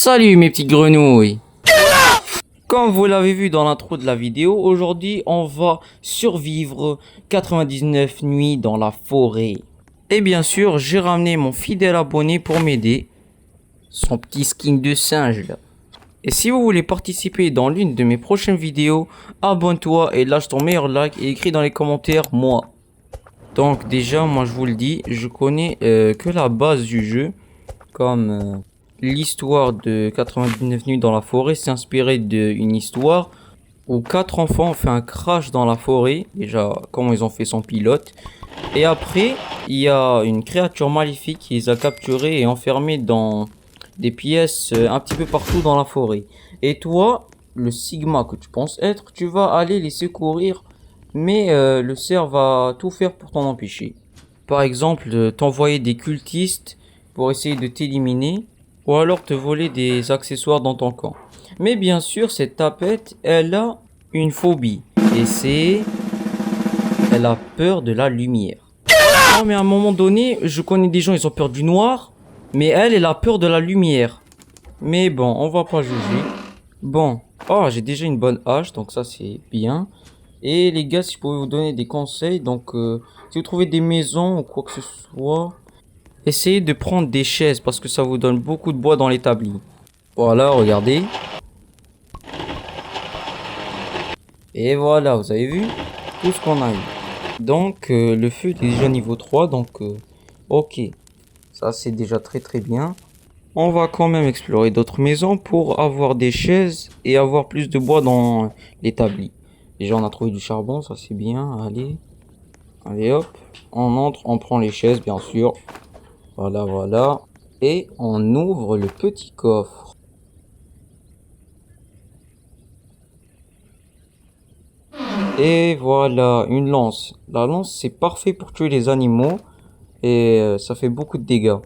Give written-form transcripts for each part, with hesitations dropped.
Salut mes petites grenouilles. Comme vous l'avez vu dans l'intro de la vidéo, aujourd'hui on va survivre 99 nuits dans la forêt. Et bien sûr, j'ai ramené mon fidèle abonné pour m'aider. Son petit skin de singe là. Et si vous voulez participer dans l'une de mes prochaines vidéos, abonne-toi et lâche ton meilleur like et écris dans les commentaires moi. Donc déjà, moi je vous le dis, je connais que la base du jeu. Comme l'histoire de 99 nuits dans la forêt s'est inspirée d'une histoire où 4 enfants ont fait un crash dans la forêt. Déjà, comment ils ont fait son pilote. Et après, il y a une créature maléfique qui les a capturés et enfermés dans des pièces un petit peu partout dans la forêt. Et toi, le Sigma que tu penses être, tu vas aller les secourir, mais le cerf va tout faire pour t'en empêcher. Par exemple, t'envoyer des cultistes pour essayer de t'éliminer, ou alors te voler des accessoires dans ton camp. Mais bien sûr, cette tapette, elle a une phobie, et elle a peur de la lumière. Non mais à un moment donné, je connais des gens, ils ont peur du noir, mais elle a peur de la lumière. Mais bon, on va pas juger. Bon, j'ai déjà une bonne hache, donc ça c'est bien. Et les gars, si je pouvais vous donner des conseils, donc si vous trouvez des maisons ou quoi que ce soit, essayez de prendre des chaises parce que ça vous donne beaucoup de bois dans l'établi. Voilà, regardez. Et voilà, vous avez vu tout ce qu'on a eu. Donc le feu est déjà niveau 3, donc ok. Ça c'est déjà très bien. On va quand même explorer d'autres maisons pour avoir des chaises et avoir plus de bois dans l'établi. Déjà on a trouvé du charbon, ça c'est bien, allez hop. On entre, on prend les chaises bien sûr. Voilà. Et on ouvre le petit coffre. Et voilà, une lance. La lance c'est parfait pour tuer les animaux et ça fait beaucoup de dégâts.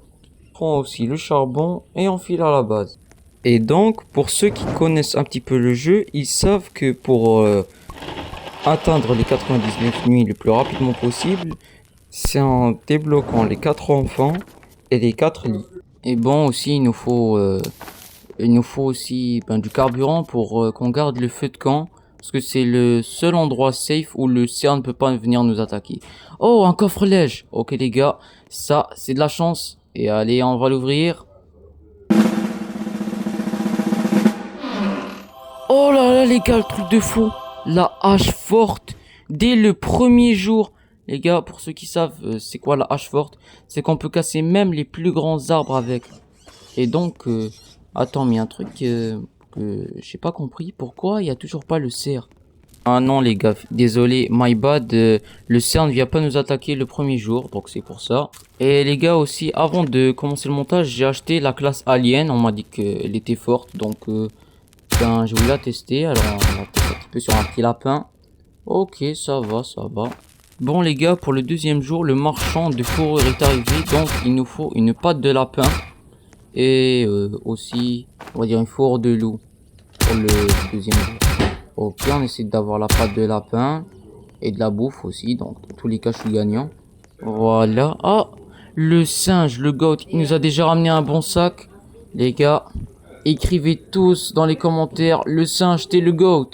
Prends aussi le charbon et on file à la base. Et donc, pour ceux qui connaissent un petit peu le jeu, ils savent que pour atteindre les 99 nuits le plus rapidement possible, c'est en débloquant les 4 enfants et les 4 lits. Et bon, aussi, il nous faut aussi du carburant pour qu'on garde le feu de camp. Parce que c'est le seul endroit safe où le cerf ne peut pas venir nous attaquer. Oh, un coffre-lège. Ok les gars, ça c'est de la chance. Et allez, on va l'ouvrir. Oh là là les gars, le truc de fou. La hache forte. Dès le premier jour. Les gars, pour ceux qui savent c'est quoi la hache forte, c'est qu'on peut casser même les plus grands arbres avec. Et donc, attends, mais il y a un truc que j'ai pas compris. Pourquoi il y a toujours pas le cerf? Ah non les gars, désolé, my bad. Le cerf ne vient pas nous attaquer le premier jour, donc c'est pour ça. Et les gars aussi, avant de commencer le montage, j'ai acheté la classe alien. On m'a dit qu'elle était forte, donc je voulais la tester. Alors on va tester un petit peu sur un petit lapin. Ok, ça va. Bon les gars, pour le deuxième jour, le marchand de fourrure est arrivé, donc il nous faut une patte de lapin. Et aussi, on va dire une fourre de loup pour le deuxième jour. Ok, on essaie d'avoir la patte de lapin et de la bouffe aussi, donc dans tous les cas je suis gagnant. Voilà. Ah, le singe, le goat, il nous a déjà ramené un bon sac. Les gars, écrivez tous dans les commentaires, le singe t'es le goat.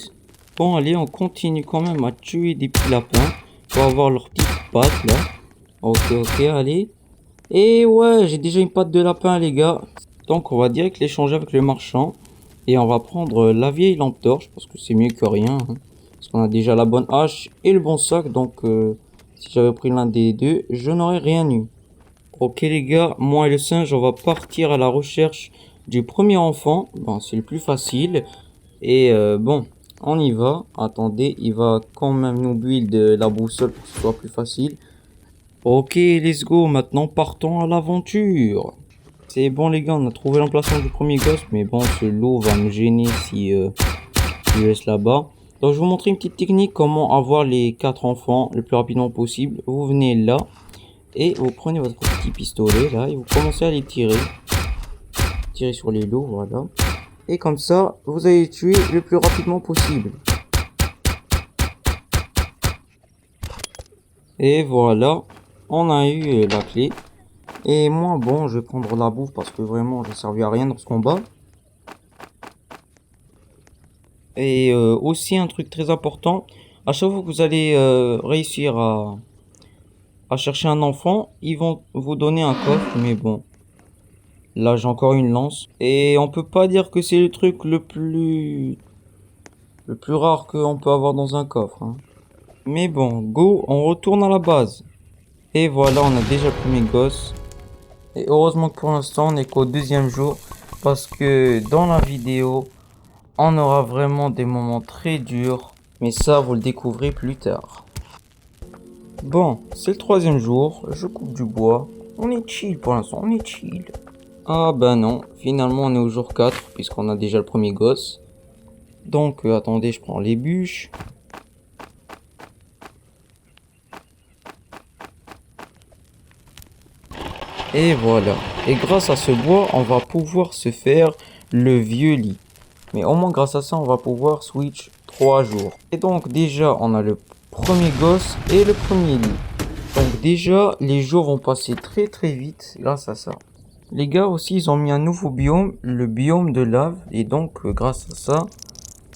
Bon allez, on continue quand même à tuer des petits lapins pour avoir leurs petites pattes là. Ok, allez. Et ouais, j'ai déjà une patte de lapin les gars. Donc on va direct l'échanger avec le marchand. Et on va prendre la vieille lampe torche parce que c'est mieux que rien. Parce qu'on a déjà la bonne hache et le bon sac. Donc si j'avais pris l'un des deux, je n'aurais rien eu. Ok les gars, moi et le singe, on va partir à la recherche du premier enfant. Bon, c'est le plus facile. Et bon, on y va. Attendez, il va quand même nous build la boussole pour que ce soit plus facile. Ok, let's go. Maintenant, partons à l'aventure. C'est bon les gars, on a trouvé l'emplacement du premier gosse, mais bon, ce lot va me gêner si je laisse là-bas. Donc je vais vous montrer une petite technique, comment avoir les 4 enfants le plus rapidement possible. Vous venez là, et vous prenez votre petit pistolet là, et vous commencez à les tirer. Tirer sur les lots, voilà. Et comme ça, vous allez tuer le plus rapidement possible. Et voilà, on a eu la clé. Et moi, bon, je vais prendre la bouffe parce que vraiment, je ne servis à rien dans ce combat. Et aussi un truc très important, à chaque fois que vous allez réussir à chercher un enfant, ils vont vous donner un coffre, mais bon, là j'ai encore une lance. Et on peut pas dire que c'est le truc le plus rare qu'on peut avoir dans un coffre, hein. Mais bon, go, on retourne à la base. Et voilà, on a déjà le premier gosse. Et heureusement que pour l'instant, on n'est qu'au deuxième jour. Parce que dans la vidéo, on aura vraiment des moments très durs. Mais ça, vous le découvrez plus tard. Bon, c'est le troisième jour. Je coupe du bois. On est chill pour l'instant, on est chill. Ah bah non, finalement on est au jour 4 puisqu'on a déjà le premier gosse. Donc attendez, je prends les bûches. Et voilà. Et grâce à ce bois, on va pouvoir se faire le vieux lit. Mais au moins grâce à ça, on va pouvoir switch 3 jours. Et donc déjà, on a le premier gosse et le premier lit. Donc déjà, les jours vont passer très très vite grâce à ça. Les gars aussi, ils ont mis un nouveau biome, le biome de lave. Et donc, grâce à ça,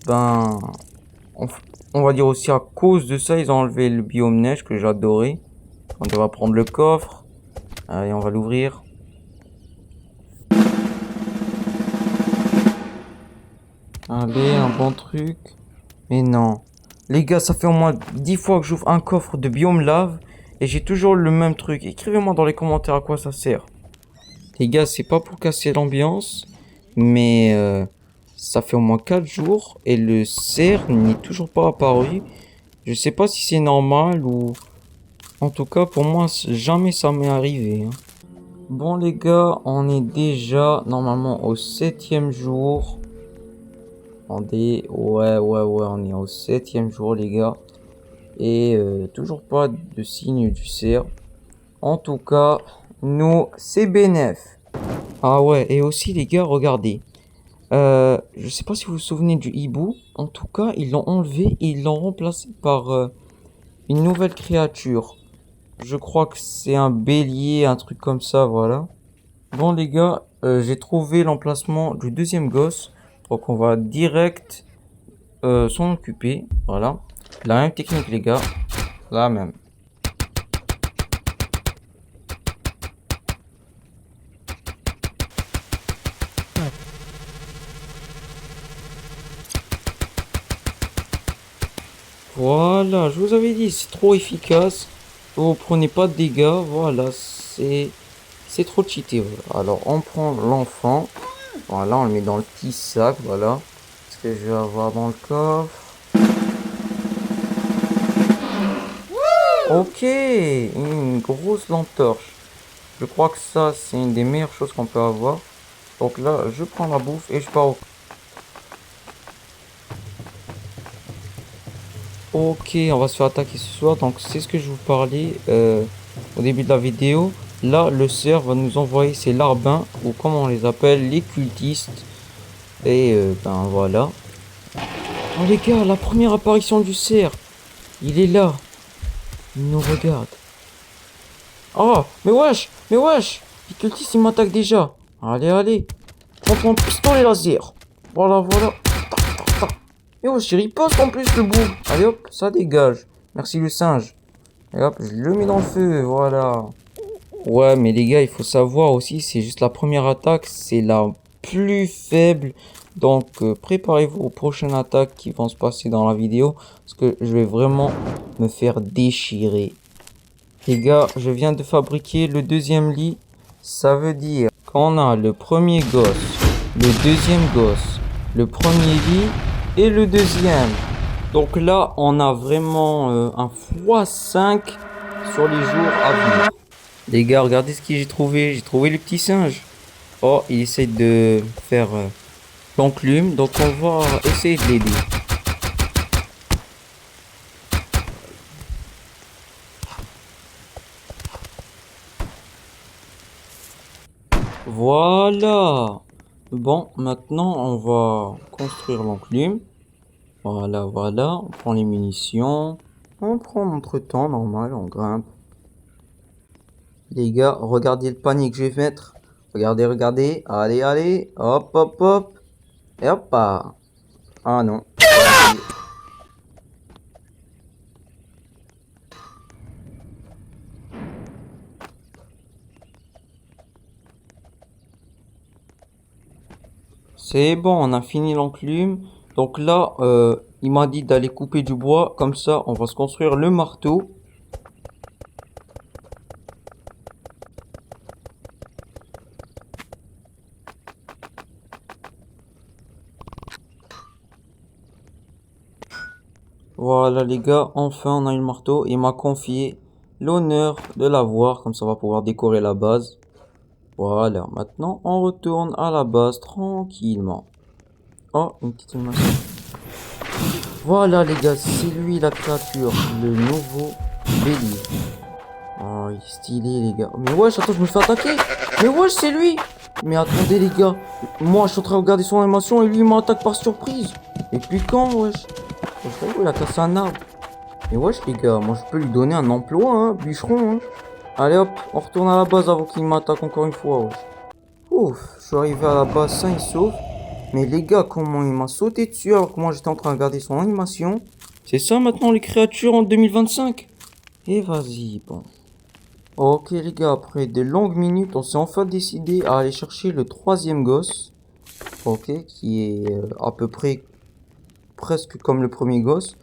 ben, on, on va dire aussi à cause de ça, ils ont enlevé le biome neige que j'adorais. On va prendre le coffre. Allez, on va l'ouvrir. Allez, un bon truc. Mais non. Les gars, ça fait au moins 10 fois que j'ouvre un coffre de biome lave. Et j'ai toujours le même truc. Écrivez-moi dans les commentaires à quoi ça sert. Les gars, c'est pas pour casser l'ambiance. Mais ça fait au moins 4 jours. Et le cerf n'est toujours pas apparu. Je sais pas si c'est normal ou... En tout cas, pour moi, jamais ça m'est arrivé, hein. Bon les gars, on est déjà normalement au 7e jour. Ouais, on est au 7e jour les gars. Et toujours pas de signe du cerf. En tout cas, nous, c'est bénef. Ah ouais, et aussi les gars, regardez. Je sais pas si vous vous souvenez du hibou. En tout cas, ils l'ont enlevé et ils l'ont remplacé par une nouvelle créature. Je crois que c'est un bélier, un truc comme ça, voilà. Bon les gars, j'ai trouvé l'emplacement du deuxième gosse. Donc on va direct s'en occuper. Voilà. La même technique les gars. La même. Voilà, je vous avais dit, c'est trop efficace. Vous prenez pas de dégâts. Voilà, c'est trop cheaté. Voilà. Alors on prend l'enfant. Voilà, on le met dans le petit sac. Voilà. Ce que je vais avoir dans le coffre. Ok, une grosse lampe torche. Je crois que ça, c'est une des meilleures choses qu'on peut avoir. Donc là, je prends la bouffe et je pars Ok, on va se faire attaquer ce soir. Donc c'est ce que je vous parlais au début de la vidéo. Là, le cerf va nous envoyer ses larbins, ou comme on les appelle, les cultistes. Et ben voilà. Oh les gars, la première apparition du cerf. Il est là. Il nous regarde. Oh, mais wesh. Les cultistes, ils m'attaquent déjà. Allez. Prends ton pistolet laser. Voilà. Et oh, j'ai riposte en plus le bout. Allez hop, ça dégage. Merci le singe. Et hop, je le mets dans le feu, voilà. Ouais, mais les gars, il faut savoir aussi, c'est juste la première attaque, c'est la plus faible. Donc, préparez-vous aux prochaines attaques qui vont se passer dans la vidéo. Parce que je vais vraiment me faire déchirer. Les gars, je viens de fabriquer le deuxième lit. Ça veut dire qu'on a le premier gosse, le deuxième gosse, le premier lit et le deuxième. Donc là, on a vraiment un x5 sur les jours à venir. Les gars, regardez ce que j'ai trouvé. J'ai trouvé le petit singe. Oh, il essaie de faire l'enclume. Donc on va essayer de l'aider. Voilà. Bon, maintenant on va construire l'enclume. Voilà. On prend les munitions. On prend notre temps normal, on grimpe. Les gars, regardez le panier que je vais mettre. Regardez. Allez. Hop. Et hop. Ah non. C'est bon, on a fini l'enclume. Donc là, il m'a dit d'aller couper du bois. Comme ça, on va se construire le marteau. Voilà les gars, enfin on a eu le marteau. Il m'a confié l'honneur de l'avoir. Comme ça, on va pouvoir décorer la base. Voilà, maintenant on retourne à la base tranquillement. Oh, une petite animation. Voilà les gars, c'est lui la créature, le nouveau Bélier. Oh, il est stylé les gars. Mais wesh, attends, je me fais attaquer. Mais wesh, c'est lui. Mais attendez les gars, moi je suis en train de regarder son animation et lui il m'attaque par surprise. Et puis quand wesh? Je crois qu'il a cassé un arbre. Mais wesh les gars, moi je peux lui donner un emploi, hein, bûcheron. Hein. Allez hop, on retourne à la base avant qu'il m'attaque encore une fois. Wesh. Ouf, je suis arrivé à la base sain et sauf. Mais les gars, comment il m'a sauté dessus alors que moi j'étais en train de regarder son animation. C'est ça maintenant les créatures en 2025. Et vas-y, bon. Ok les gars, après de longues minutes, on s'est enfin décidé à aller chercher le troisième gosse. Ok, qui est à peu près presque comme le premier gosse.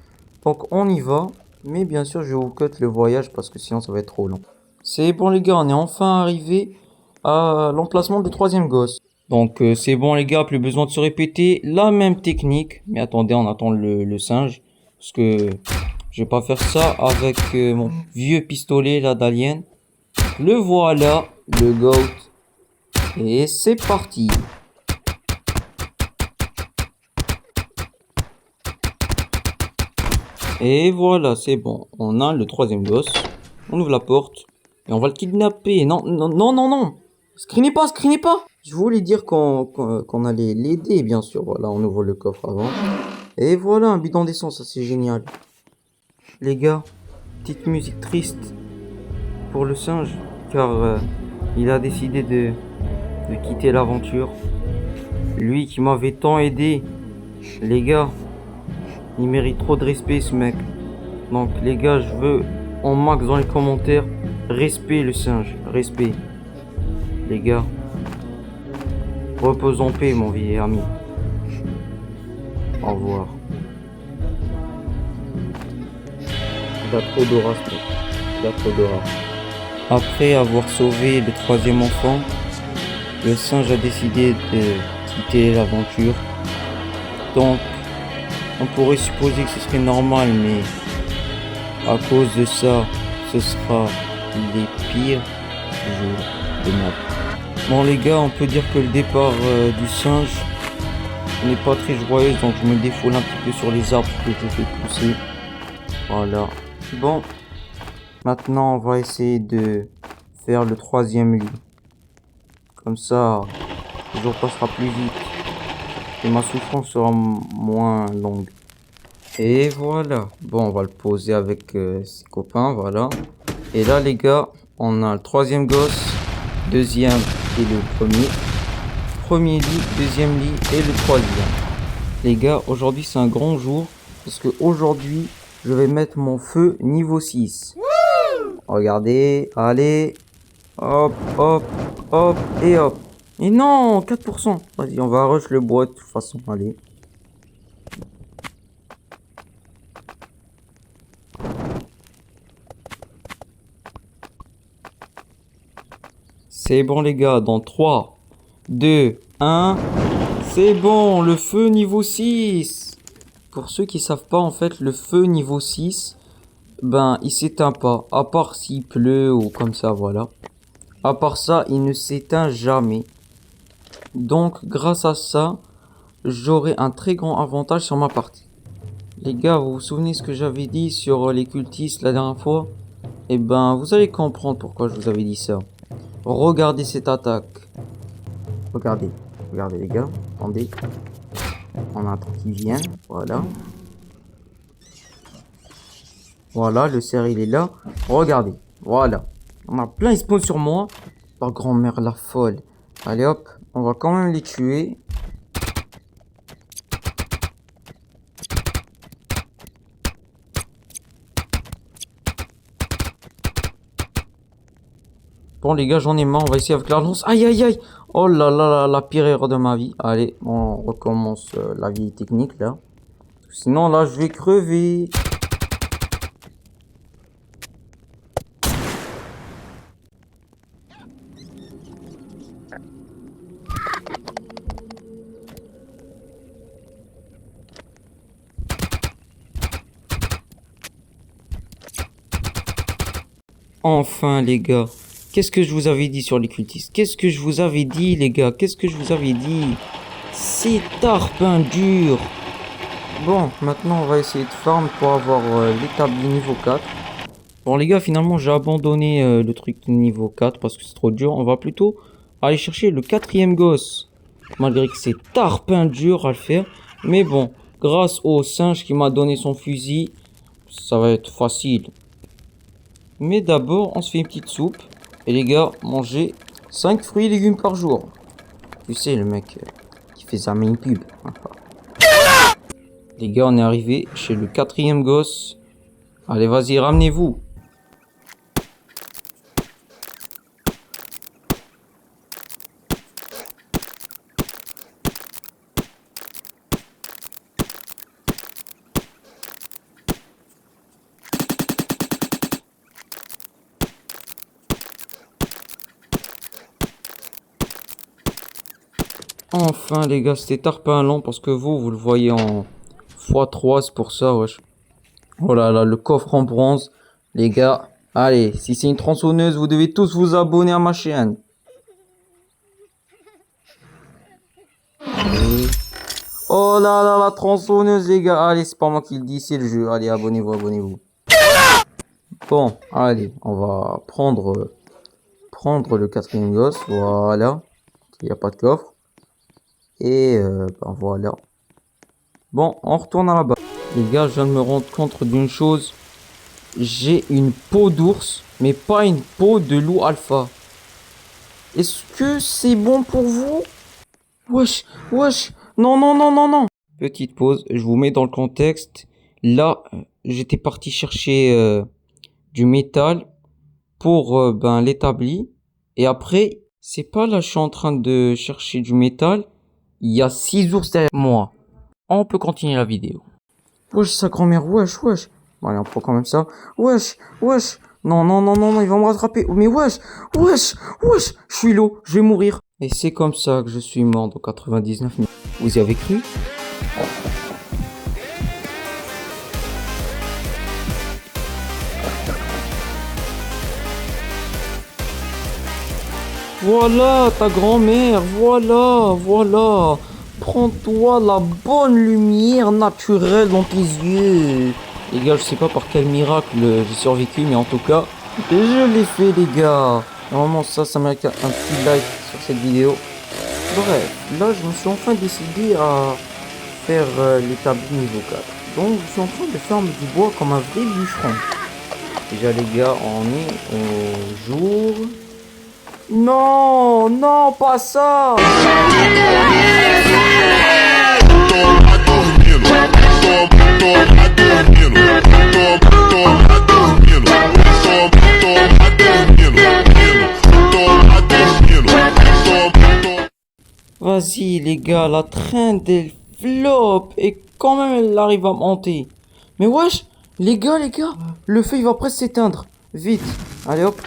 Donc on y va. Mais bien sûr, je vais vous cut le voyage parce que sinon ça va être trop long. C'est bon les gars, on est enfin arrivé à l'emplacement du troisième gosse. Donc c'est bon les gars, plus besoin de se répéter la même technique. Mais attendez, on attend le singe. Parce que je vais pas faire ça avec mon vieux pistolet là d'alien. Le voilà, le goat. Et c'est parti. Et voilà, c'est bon. On a le troisième gosse. On ouvre la porte. Et on va le kidnapper. Non, non, non, non, non. Screenez pas, screenez pas. Je voulais dire qu'on allait l'aider, bien sûr. Voilà, on ouvre le coffre avant. Et voilà, un bidon d'essence, ça c'est génial. Les gars, petite musique triste pour le singe. Car il a décidé de quitter l'aventure. Lui qui m'avait tant aidé. Les gars, il mérite trop de respect ce mec. Donc les gars, je veux en max dans les commentaires. Respect le singe, respect. Les gars, repose en paix mon vieil ami. Au revoir. Il a trop d'aura ce mec. Il a trop d'aura. Après avoir sauvé le troisième enfant, le singe a décidé de quitter l'aventure. Donc, on pourrait supposer que ce serait normal, mais à cause de ça, ce sera les pires jours de ma vie. Bon les gars, on peut dire que le départ du singe n'est pas très joyeux, donc je me défoule un petit peu sur les arbres que je fais pousser. Voilà. Bon, maintenant on va essayer de faire le troisième lit. Comme ça, le jour passera plus vite et ma souffrance sera moins longue. Et voilà. Bon, on va le poser avec ses copains, voilà. Et là, les gars, on a le troisième gosse, deuxième et le premier. Premier lit, deuxième lit et le troisième. Les gars, aujourd'hui, c'est un grand jour. Parce que aujourd'hui, je vais mettre mon feu niveau 6. Regardez, allez. Hop, hop, hop et hop. Et non, 4%. Vas-y, on va rush le bois de toute façon, allez. C'est bon les gars, dans 3, 2, 1, c'est bon, le feu niveau 6. Pour ceux qui savent pas, en fait, le feu niveau 6, ben, il s'éteint pas, à part s'il pleut ou comme ça, voilà. À part ça, il ne s'éteint jamais. Donc, grâce à ça, j'aurai un très grand avantage sur ma partie. Les gars, vous vous souvenez ce que j'avais dit sur les cultistes la dernière fois? Eh ben, vous allez comprendre pourquoi je vous avais dit ça. Regardez cette attaque. Regardez. Regardez les gars. Attendez. On a un truc qui vient. Voilà. Voilà, le cerf il est là. Regardez. Voilà. On a plein, ils spawnent sur moi. Oh grand-mère la folle. Allez hop. On va quand même les tuer. Bon les gars, j'en ai marre, on va essayer avec la lance. Aïe aïe aïe. Oh là là là, la pire erreur de ma vie. Allez, on recommence la vieille technique là. Sinon là, je vais crever. Enfin les gars, qu'est-ce que je vous avais dit sur les cultistes? Qu'est-ce que je vous avais dit les gars? Qu'est-ce que je vous avais dit? C'est tarpin dur. Bon, maintenant on va essayer de farm pour avoir l'établi niveau 4. Bon les gars, finalement j'ai abandonné le truc niveau 4 parce que c'est trop dur. On va plutôt aller chercher le 4e gosse. Malgré que c'est tarpin dur à le faire. Mais bon, grâce au singe qui m'a donné son fusil, ça va être facile. Mais d'abord, on se fait une petite soupe. Et les gars, mangez 5 fruits et légumes par jour. Tu sais, le mec qui fait sa main pub. Les gars, on est arrivé chez le 4e gosse. Allez, vas-y, ramenez-vous. Enfin les gars, c'était tarpin lent parce que vous le voyez en x3, c'est pour ça, wesh. Oh là là, le coffre en bronze. Les gars, allez, si c'est une tronçonneuse, vous devez tous vous abonner à ma chaîne. Allez. Oh là là, la tronçonneuse les gars, allez, c'est pas moi qui le dis, c'est le jeu. Allez, abonnez-vous, abonnez-vous. Bon, allez, on va prendre le 4e gosse, voilà. Il n'y a pas de coffre. Et ben voilà. Bon, on retourne à la base. Les gars, je viens de me rendre compte d'une chose. J'ai une peau d'ours, mais pas une peau de loup alpha. Est-ce que c'est bon pour vous? Wesh, wesh. Non, non, non, non, non. Petite pause, je vous mets dans le contexte. Là, j'étais parti chercher du métal pour ben l'établi. Et après, c'est pas là, je suis en train de chercher du métal. Il y a 6 ours derrière moi. On peut continuer la vidéo. Wesh, sa grand-mère, wesh, wesh. Bon, allez, on prend quand même ça. Wesh, wesh. Non, non, non, non, non, il va me rattraper. Mais wesh, wesh, wesh. Je suis l'eau, je vais mourir. Et c'est comme ça que je suis mort dans 99 minutes. Vous y avez cru? Voilà ta grand-mère, voilà, voilà. Prends-toi la bonne lumière naturelle dans tes yeux. Les gars, je sais pas par quel miracle j'ai survécu, mais en tout cas, je l'ai fait les gars. Normalement ça mérite un petit like sur cette vidéo. Bref, là je me suis enfin décidé à faire l'établi niveau 4. Donc je suis en train de faire du bois comme un vrai bûcheron. Déjà les gars, on est au jour... Non, non, pas ça. Vas-y les gars, la traîne elle flop et quand même elle arrive à monter. Mais wesh, les gars, le feu il va presque s'éteindre. Vite, allez hop.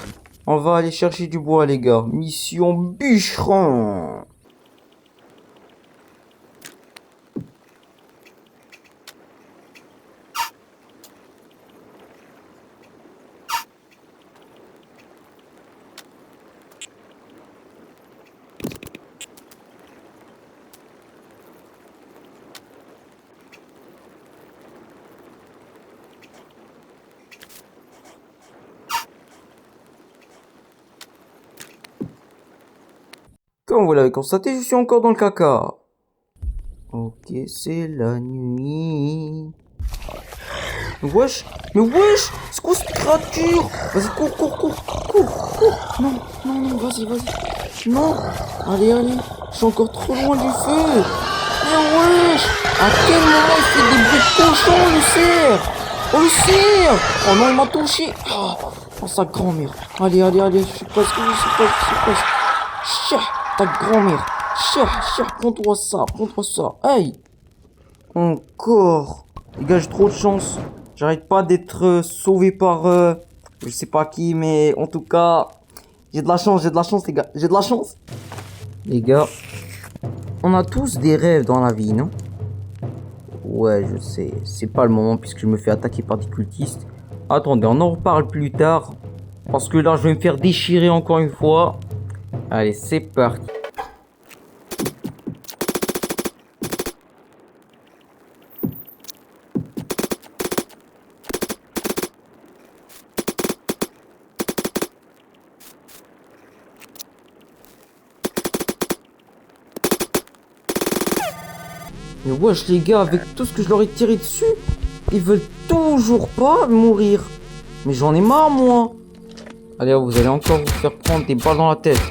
On va aller chercher du bois, les gars. Mission bûcheron. Comme vous l'avez constaté, je suis encore dans le caca. Ok, c'est la nuit. Wesh, mais wesh, c'est quoi cette créature? Vas-y, cours. Non, vas-y. Non, allez, je suis encore trop loin du feu. Mais wesh, à quel moment il fait des bruits de cochon, le cerf? Oh, le cerf! Oh non, il m'a touché. Oh, sa grand-mère. Allez, allez, allez, je suis presque, je suis presque, je suis presque. Chien, ta grand-mère. Chien, prends-toi ça. Hey! Encore. Les gars, j'ai trop de chance. J'arrête pas d'être sauvé par, je sais pas qui, mais en tout cas, j'ai de la chance, les gars. J'ai de la chance. Les gars, on a tous des rêves dans la vie, non? Ouais, je sais. C'est pas le moment puisque je me fais attaquer par des cultistes. Attendez, on en reparle plus tard. Parce que là, je vais me faire déchirer encore une fois. Allez, c'est parti. Mais wesh les gars, avec tout ce que je leur ai tiré dessus, ils veulent toujours pas mourir. Mais j'en ai marre moi. Allez, vous allez encore vous faire prendre des balles dans la tête.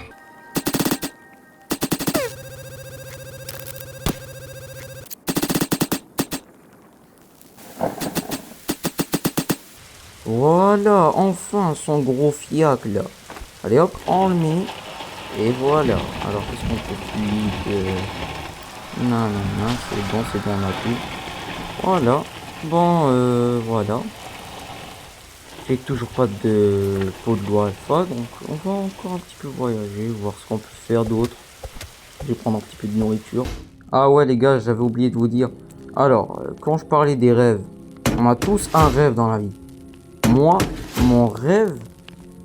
Voilà, enfin son gros fiac là. Allez hop, on le met. Et voilà. Alors qu'est-ce qu'on peut plus non, c'est bon, on a tout. Voilà. Bon, voilà. J'ai toujours pas de pot de loi alpha, donc on va encore un petit peu voyager, voir ce qu'on peut faire d'autre. Je vais prendre un petit peu de nourriture. Ah ouais les gars, j'avais oublié de vous dire. Alors, quand je parlais des rêves, on a tous un rêve dans la vie. Moi, mon rêve,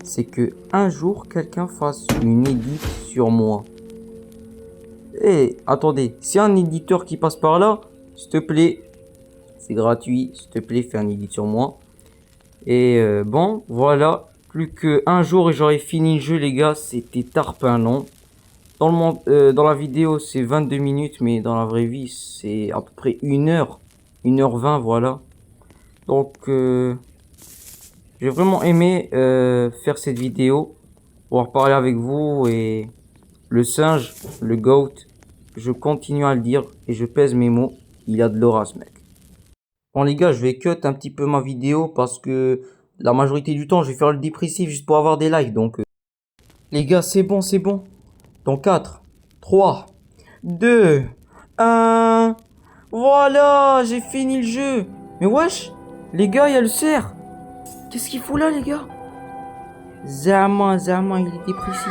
c'est que un jour quelqu'un fasse une édite sur moi. Eh, attendez, s'il y a un éditeur qui passe par là, s'il te plaît, c'est gratuit, s'il te plaît, fais un édit sur moi. Et bon, voilà, plus qu'un jour et j'aurais fini le jeu les gars, c'était tarpin long. Dans la vidéo c'est 22 minutes, mais dans la vraie vie c'est à peu près 1h20 voilà. Donc j'ai vraiment aimé faire cette vidéo, pouvoir parler avec vous et le singe, le goat, je continue à le dire et je pèse mes mots, il a de l'aura ce mec. Bon les gars, je vais cut un petit peu ma vidéo parce que la majorité du temps je vais faire le dépressif juste pour avoir des likes. Donc les gars, c'est bon. Dans 4, 3, 2, 1. Voilà, j'ai fini le jeu. Mais wesh, les gars, il y a le cerf. Qu'est-ce qu'il fout là les gars? Zama, il est dépressif.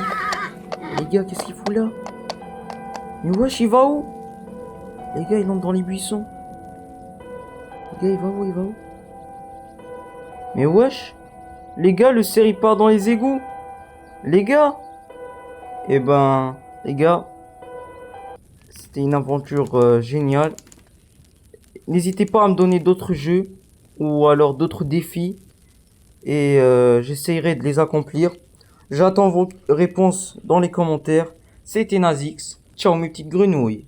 Les gars, qu'est-ce qu'il fout là? Mais wesh, il va où? Les gars, il entre dans les buissons. Les gars, il va où? Mais wesh, les gars, le cerf il part dans les égouts. Les gars. Eh ben, les gars, c'était une aventure géniale. N'hésitez pas à me donner d'autres jeux ou alors d'autres défis et j'essayerai de les accomplir. J'attends vos réponses dans les commentaires. C'était Nazix. Ciao mes petites grenouilles.